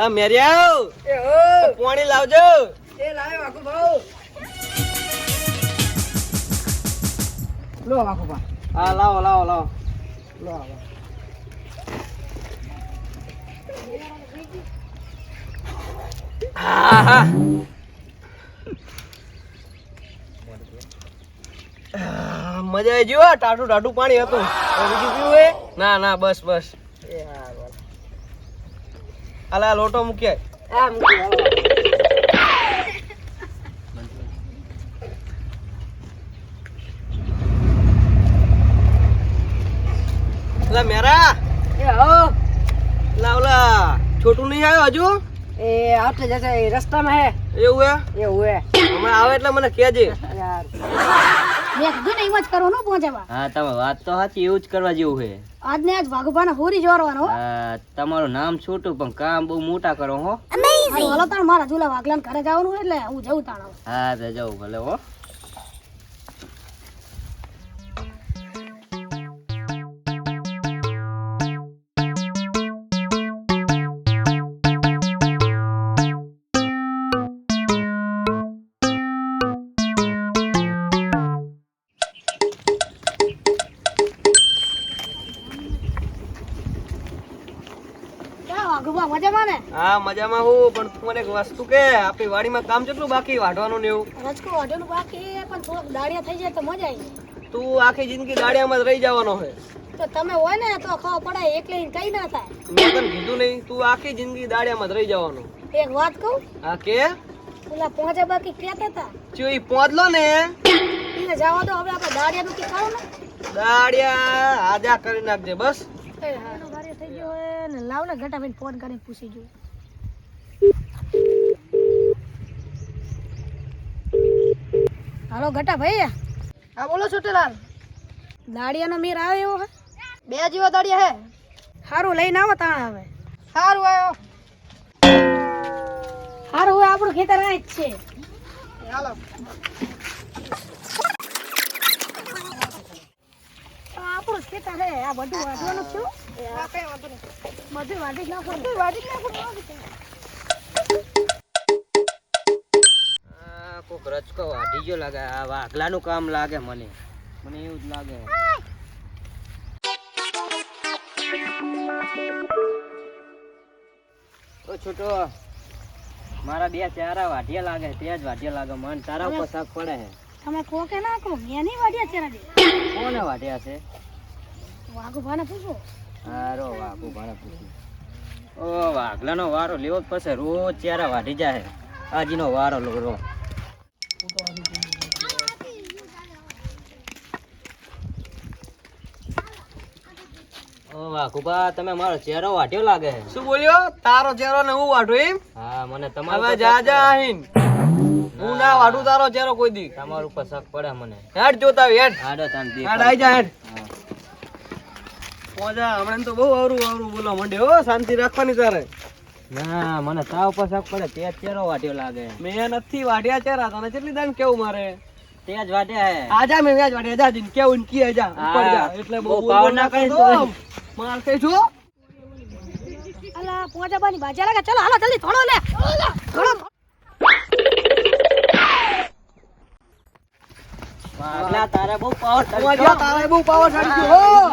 આ મેરિયાવ એ હો પાણી લાવજો. એ લાવે વાકુ ભાઉ લો વાકુ ભા હા લાવો લાવો લાવો. લો આવો હા હા મજા આવી ગયો. ટાટું ટાટું પાણી હતું. બીજું પીવું હે ના ના બસ બસ. એ હા બોલ આ લોટો મૂક્યા. આ મૂકી આવો એટલે મેરા એ હો ઓલા છોટું નહીં આવ્યો હજુ? એ આવતે જશે એ રસ્તામાં હે એવું હે? એવું હે હમણાં આવે એટલે મને કહેજે. યાર મેં કીધું ને એમ જ કરવાનું પહોંચવા. હા તમે વાત તો સાચી, એવું જ કરવા જેવું છે. આજ ને આજ વાઘુભાને હોરી જોરવાનો. હા, તમારું નામ છોટું પણ કામ બહુ મોટા કરો હો. હાલો તાણ મારા ઝૂલા વાઘલાને ઘરે જવાનું એટલે હું જઉં તાણ. હા તો જવું ભલે હો. વાઘુભા મજામાં ને? હા મજામાં હું. પણ તું મને એક વસ્તુ કે, આપણી વાડીમાં કામ કેટલું બાકી વાઢવાનું ને એવું? રચકો વાઢવાનું બાકી પણ થોડોક દાડિયા થઈ જાય તો મજા આવી. તું આખી જિંદગી દાડિયામાં જ રહી જવાનો છે. તો તમે હોય ને તો ખબર પડે એકલી કઈ ના થાય. મેં તને કીધું નહીં, તું આખી જિંદગી દાડિયામાં જ રહી જવાનો. એક વાત કહું, હા કે પેલા પહોંચે બાકી કહેતા હતા ચો ઈ પહોંચલો ને એને જવા દો. હવે આપણે દાડિયાનું કી ખાવું ને દાડિયા આજા કરી નાખજે બસ. એનો કાર્ય થઈ ગયો હોય ને લાવ ને ઘટાભાઈને ફોન કરીને પૂછી જો. હાલો ઘટાભાઈ. હા બોલો છોટેલાલ દાડિયાનો મેર આવે એવો હે? 2 જેવા દાડિયા હે સારું લઈને આવો તાણ. હવે સારું આવ્યો સારું હોય આપણું ખેતર આ જ છે. હાલો આપણું જ ખેતર હે. આ બધું વાઢવાનું છું. હા કઈ વાંધો નહીં બધું વાઢી જ નાખો. વાડી નાખો આ કોક રચકો વાઢી ગયો લાગે. આ વાઘલાનું કામ લાગે મને. મને એવું જ લાગે. ઓ છોટો, મારા 2 ચારા વાઢિયા લાગે. ત્યાં જ વાઢિયા લાગે. મન તારા ઉપર શાક પડે છે. તમે કહો કે ના કહો, મેં નહીં વાઢ્યા છે રાજી. કોને વાઢ્યા છે? વાઘુભાને પૂછો. હારો વાઘુ ભાણે પૂછ્યું. ઓ વાઘલાનો વારો લેવો જ પડશે. રોજ ચારા વાઢી જાય. આજીનો વારો લો. ઓ વાઘુબા, તમે મારો ચહેરો વાઢ્યો લાગે. શું બોલ્યો? તારો ચહેરો ને હું વાઢું એમ? હા, મને તમારું હવે જા જા આહીન. હું ના વાઢું તારો ચહેરો કોઈ દી. તમારું ઉપર શક પડે મને. હેડ જોતા આવી, હેડ આડો તાન દી. હેડ આઈ જા હેડ. હા. પોજા હમણાં તો બહુ અવરું અવરું બોલવા માંડ્યો હો. શાંતિ રાખવાની તારે. ના, મને તા ઉપર શક પડે. તે જ ચહેરો વાઢ્યો લાગે. મેં નથી વાઢ્યા ચહેરા. તને કેટલી દાન કેવું મારે? તે જ વાઢ્યા હે. આજા મેં વ્યાજ વાઢ્યા. જા જીન કેવું ને કી જા ઉપર જા. એટલે બહુ પાવર ના કરી તો. માર કઈ છો? અલા પહોંચાબાની બાજા લાગે. ચલો હાલો જલ્દી થોડો લે. થોડો વાઘલા, તારે બહુ પાવર પોજા તારે બહુ પાવર સાડી ગયો હો.